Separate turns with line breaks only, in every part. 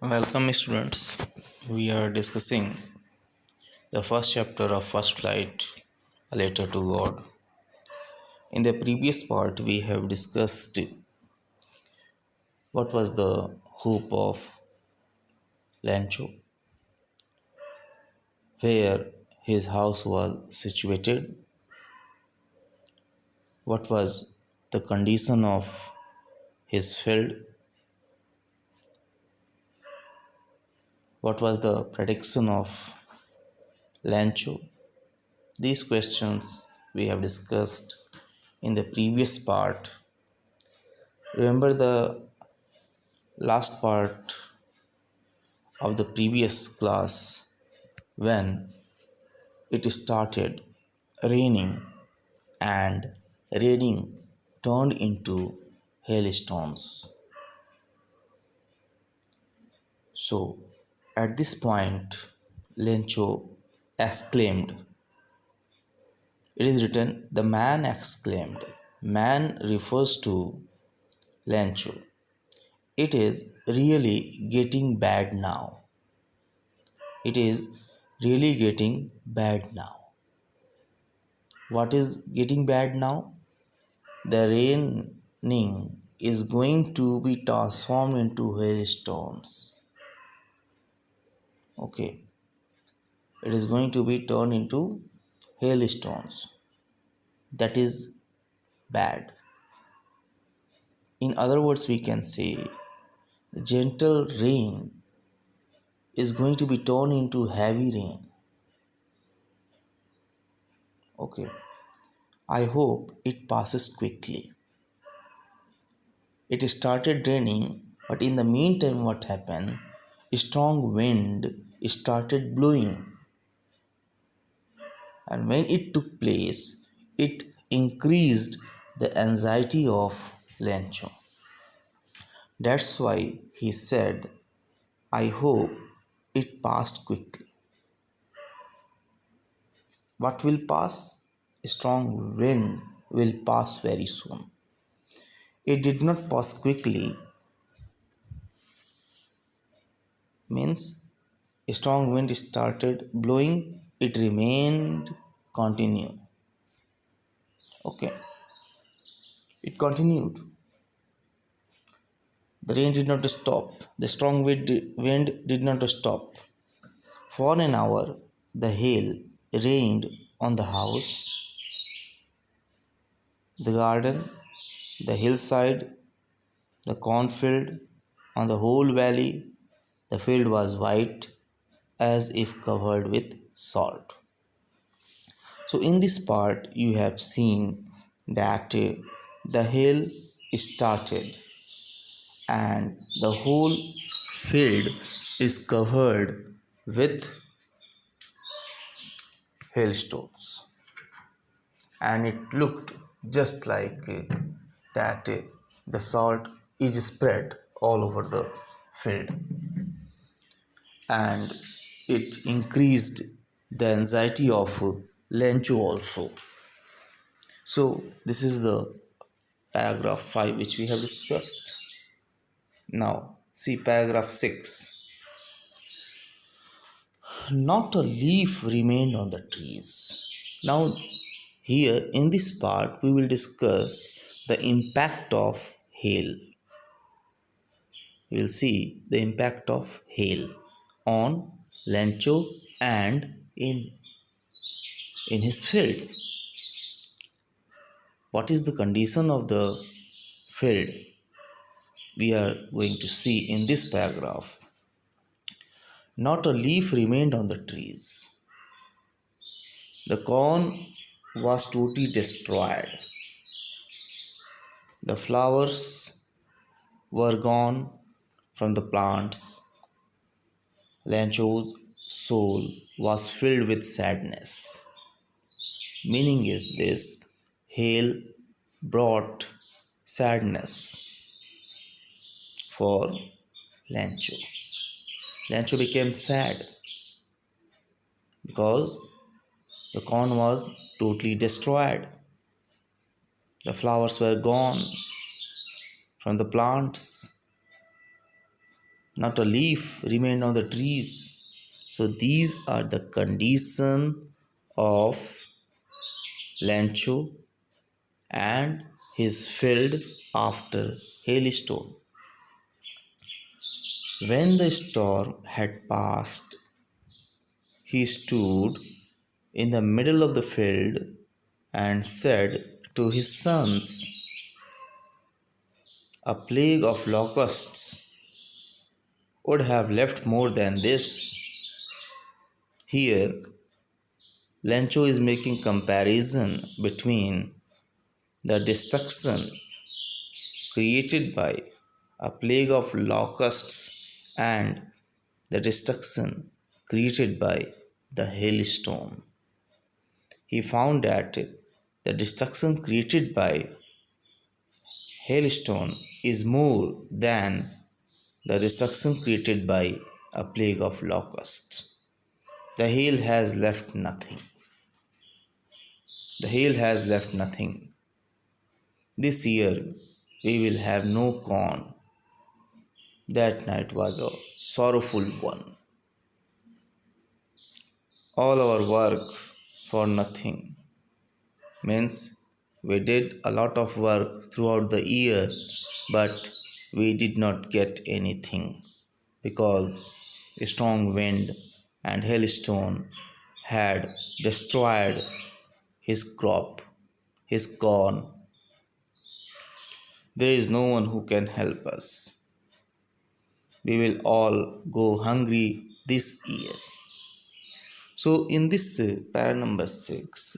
Welcome, students. We are discussing the first chapter of First Flight, A Letter to God. In the previous part, we have discussed what was the hope of Lancho, where his house was situated, what was the condition of his field, what was the prediction of Lancho. These questions we have discussed in the previous part. Remember the last part of the previous class when it started raining and raining turned into hailstones. So at this point, Lencho exclaimed. It is written, the man exclaimed. Man refers to Lencho. It is really getting bad now. It is really getting bad now. What is getting bad now? The raining is going to be transformed into hailstorms. Okay, it is going to be turned into hailstones. That is bad. In other words, we can say the gentle rain is going to be turned into heavy rain. Okay, I hope it passes quickly. It started raining, but in the meantime, what happened? A strong wind started blowing, and when it took place, it increased the anxiety of Lencho. That's why he said, I hope it passed quickly. What will pass? A strong wind will pass very soon. It did not pass quickly, means a strong wind started blowing, it remained continue. Okay, it continued. The rain did not stop. The strong wind did not stop. For an hour, the hail rained on the house, the garden, the hillside, the cornfield, on the whole valley. The field was white as if covered with salt. So, in this part, you have seen that the hail started and the whole field is covered with hailstones, and it looked just like that the salt is spread all over the field, and it increased the anxiety of Lencho also. So this is the paragraph 5 which we have discussed. Now see paragraph 6. Not a leaf remained on the trees. Now, here in this part, we will discuss the impact of hail. We will see the impact of hail on Lencho and in his field. What is the condition of the field? We are going to see in this paragraph. Not a leaf remained on the trees. The corn was totally destroyed. The flowers were gone from the plants. Lencho's soul was filled with sadness. Meaning is this, hail brought sadness for Lencho. Lencho became sad because the corn was totally destroyed. The flowers were gone from the plants. not a leaf remained on the trees. So these are the condition of Lancho and his field after hailstone. When the storm had passed, he stood in the middle of the field and said to his sons, "A plague of locusts would have left more than this." Here, Lancho is making comparison between the destruction created by a plague of locusts and the destruction created by the hailstone. He found that the destruction created by hailstone is more than the destruction created by a plague of locusts. The hail has left nothing. The hail has left nothing. This year we will have no corn. That night was a sorrowful one. All our work for nothing means we did a lot of work throughout the year, but we did not get anything because a strong wind and hailstone had destroyed his crop, his corn. There is no one who can help us. We will all go hungry this year. So, in this para number 6,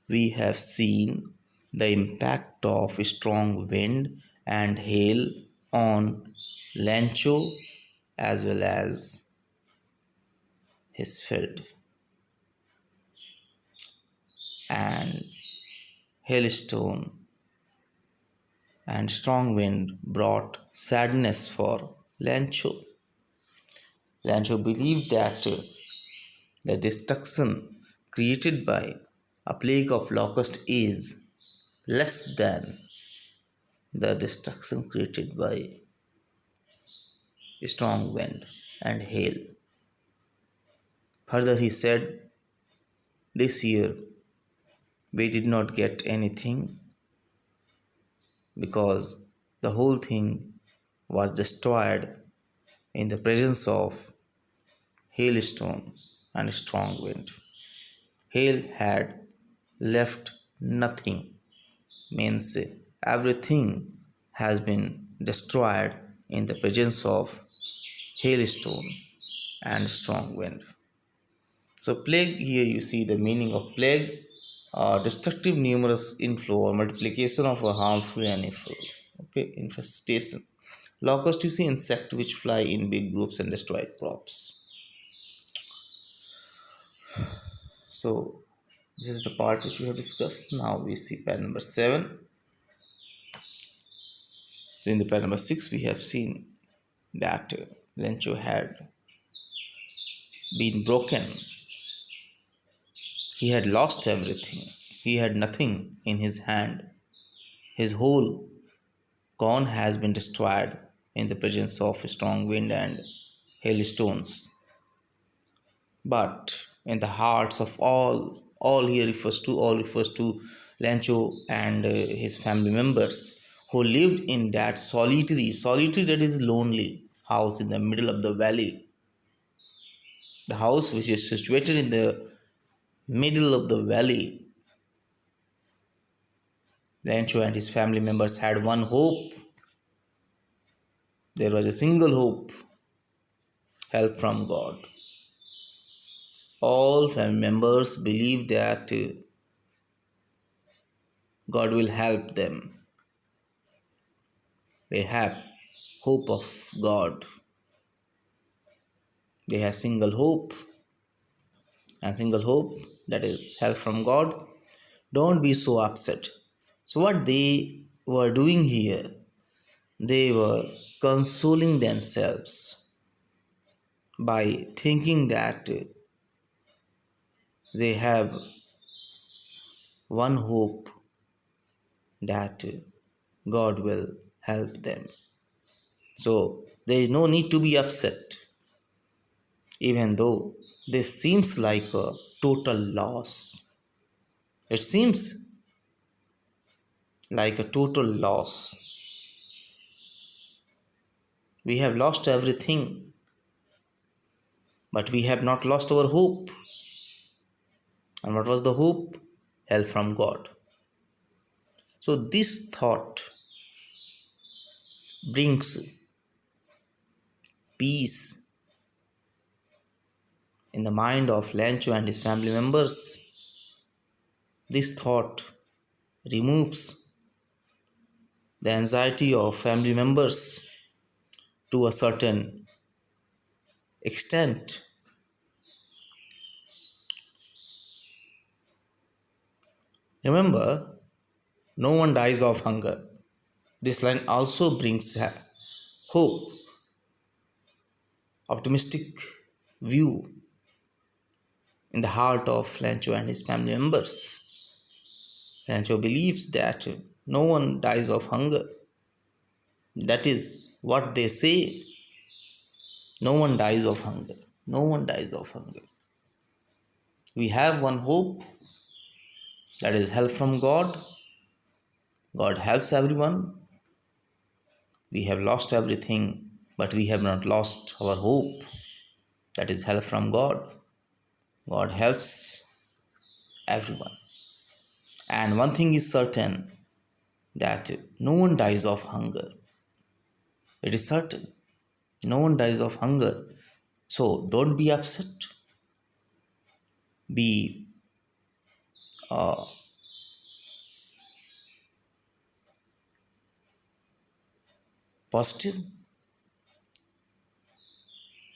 we have seen the impact of strong wind and hail on Lancho as well as his field. And hailstone and strong wind brought sadness for Lancho. Lancho believed that the destruction created by a plague of locust is less than the destruction created by strong wind and hail. Further, he said, "This year we did not get anything because the whole thing was destroyed in the presence of hailstone and strong wind. Hail had left nothing, means everything has been destroyed in the presence of hailstone and strong wind." So, plague, here you see the meaning of plague, destructive numerous inflow or multiplication of a harmful animal. Okay, infestation. Locust, you see insect which fly in big groups and destroy crops. So, this is the part which we have discussed. Now we see pattern number 7. In the pattern number 6, we have seen that Lencho had been broken. He had lost everything. He had nothing in his hand. His whole corn has been destroyed in the presence of strong wind and hailstones. But in the hearts of all here refers to Lancho and his family members who lived in that solitary that is lonely house in the middle of the valley. The house which is situated in the middle of the valley. Lancho and his family members had one hope. There was a single hope: help from God. All family members believe that God will help them. They have hope of God. They have single hope, and single hope, that is help from God. Don't be so upset. So what they were doing here, they were consoling themselves by thinking that they have one hope, that God will help them. So there is no need to be upset, even though this seems like a total loss. It seems like a total loss. We have lost everything, but we have not lost our hope. And what was the hope? Help from God. So this thought brings peace in the mind of Lancho and his family members. This thought removes the anxiety of family members to a certain extent. Remember, no one dies of hunger. This line also brings hope, optimistic view in the heart of Lancho and his family members. Lancho believes that no one dies of hunger. That is what they say. No one dies of hunger. No one dies of hunger. We have one hope, that is help from God. God helps everyone. We have lost everything, but we have not lost our hope, that is help from God. God helps everyone. And one thing is certain, that no one dies of hunger. It is certain. No one dies of hunger. So don't be upset. Be uh, positive.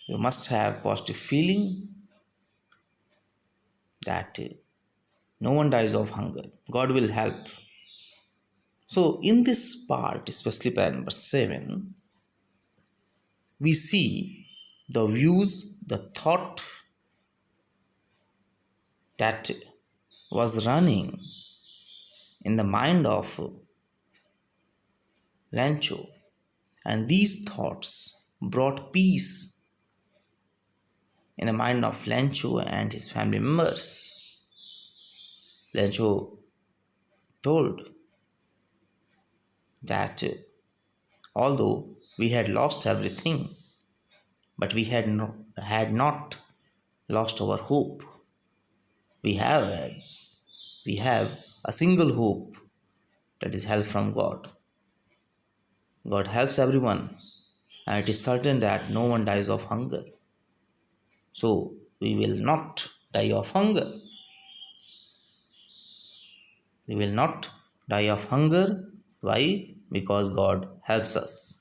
You must have positive feeling that no one dies of hunger. God will help. So in this part, especially part number 7, we see the views, the thought that was running in the mind of Lancho, and these thoughts brought peace in the mind of Lancho and his family members. Lancho told that although we had lost everything, but we had not lost our hope. We have we have a single hope, that is help from God. God helps everyone, and it is certain that no one dies of hunger. So we will not die of hunger. We will not die of hunger. Why? Because God helps us.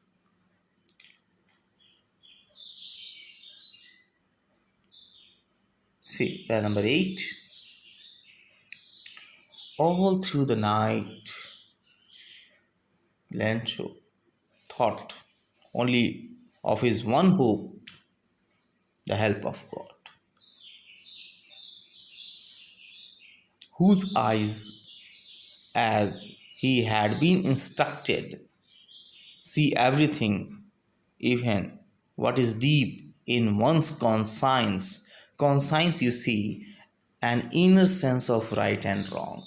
See, number 8. All through the night, Lancho thought only of his one hope, the help of God, whose eyes, as he had been instructed, see everything, even what is deep in one's conscience. Conscience, you see, an inner sense of right and wrong.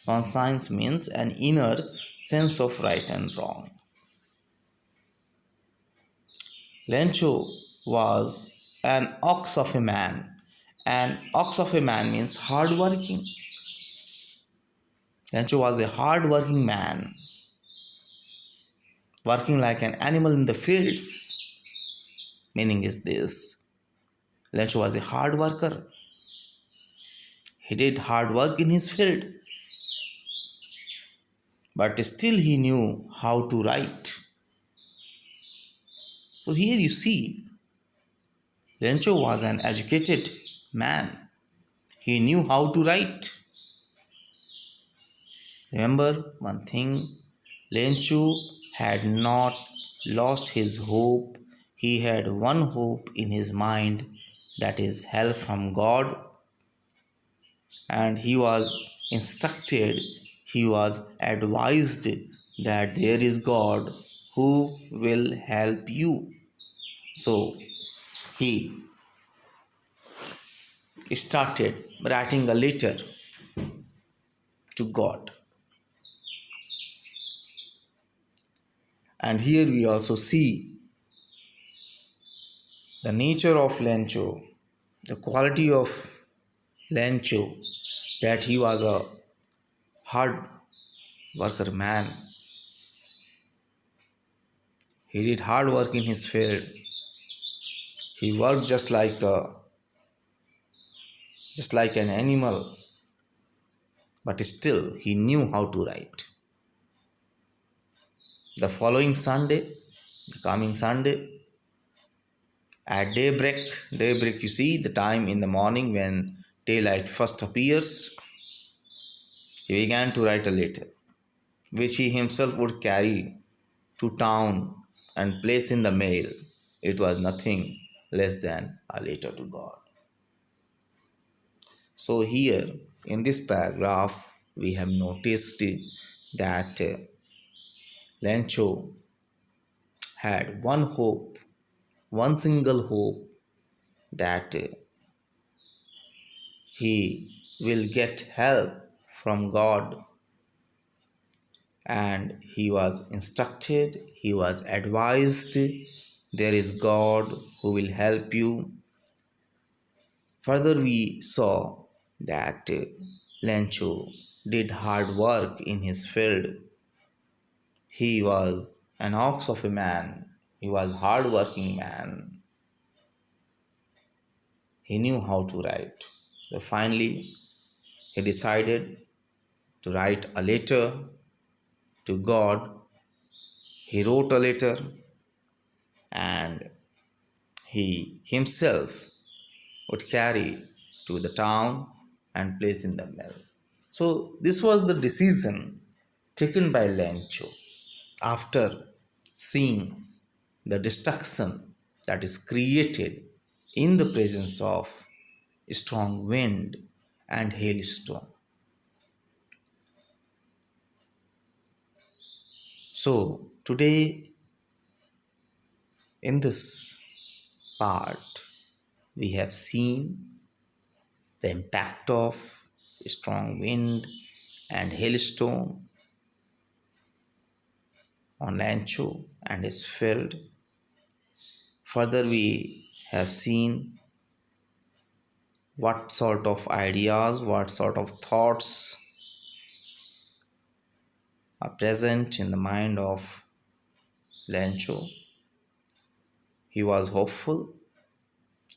Conscience means an inner sense of right and wrong. Lencho was an ox of a man. An ox of a man means hard-working. Lencho was a hard-working man, working like an animal in the fields. Meaning is this: Lencho was a hard worker. He did hard work in his field, but still he knew how to write. So here you see, Lencho was an educated man. He knew how to write. Remember one thing, Lencho had not lost his hope. He had one hope in his mind, that is help from God. And he was instructed, he was advised that there is God who will help you. So he started writing a letter to God. And here we also see the nature of Lencho, the quality of Lencho, that he was a hard worker man. He did hard work in his field. He worked just like an animal, but still he knew how to write. The following Sunday, the coming Sunday, at daybreak, you see the time in the morning when daylight first appears, he began to write a letter, which he himself would carry to town and place in the mail. It was nothing less than a letter to God. So, here in this paragraph, we have noticed that Lencho had one hope, one single hope, that he will get help from God. And he was instructed, he was advised, there is God who will help you. Further, we saw that Lencho did hard work in his field. He was an ox of a man, he was hard working man. He knew how to write. So finally, he decided to write a letter to God. He wrote a letter and he himself would carry to the town and place in the mill. So this was the decision taken by Lencho after seeing the destruction that is created in the presence of strong wind and hailstorm. So today in this part we have seen the impact of strong wind and hailstorm on Lancho and his field. Further, we have seen what sort of ideas, what sort of thoughts are present in the mind of Lancho. He was hopeful,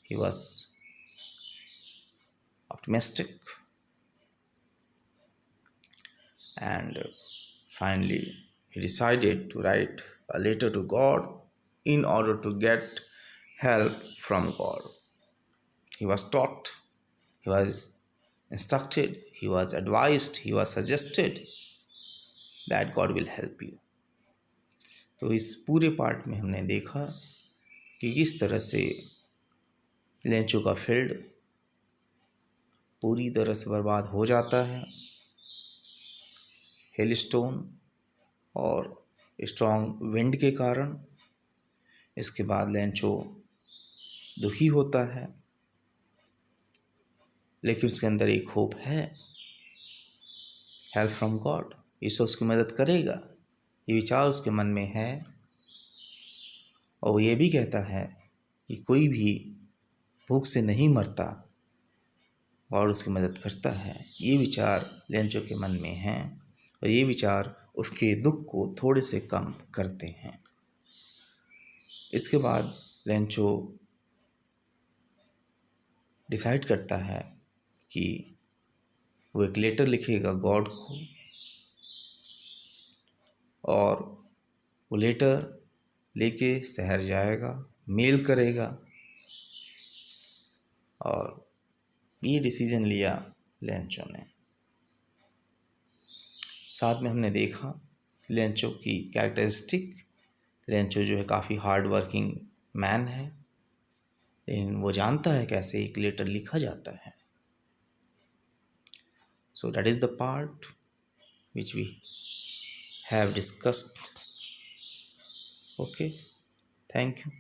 he was optimistic, and finally he decided to write a letter to God in order to get help from God. He was taught, he was instructed, he was advised, he was suggested that God will help you. तो इस पूरे part में हमने देखा कि किस तरह से लेंचो का फील्ड पूरी तरह से बर्बाद हो जाता है हेलस्टोन और स्ट्रॉन्ग विंड के कारण। इसके बाद लेंचो दुखी होता है, लेकिन उसके अंदर एक होप है, हेल्प फ्रॉम गॉड, ईश्वर उसकी मदद करेगा, ये विचार उसके मन में है। और वो ये भी कहता है कि कोई भी भूख से नहीं मरता, गॉड उसकी मदद करता है। ये विचार लेंचो के मन में हैं और ये विचार उसके दुख को थोड़े से कम करते हैं। इसके बाद लेंचो डिसाइड करता है कि वो एक लेटर लिखेगा गॉड को और वो लेटर लेके शहर जाएगा, मेल करेगा। और ये डिसीजन लिया लेंचो ने। साथ में हमने देखा लेंचो की कैरेक्टरिस्टिक। लेंचो जो है काफ़ी हार्ड वर्किंग मैन है, लेकिन वो जानता है कैसे एक लेटर लिखा जाता है। So that is the part which we have discussed Okay, thank you.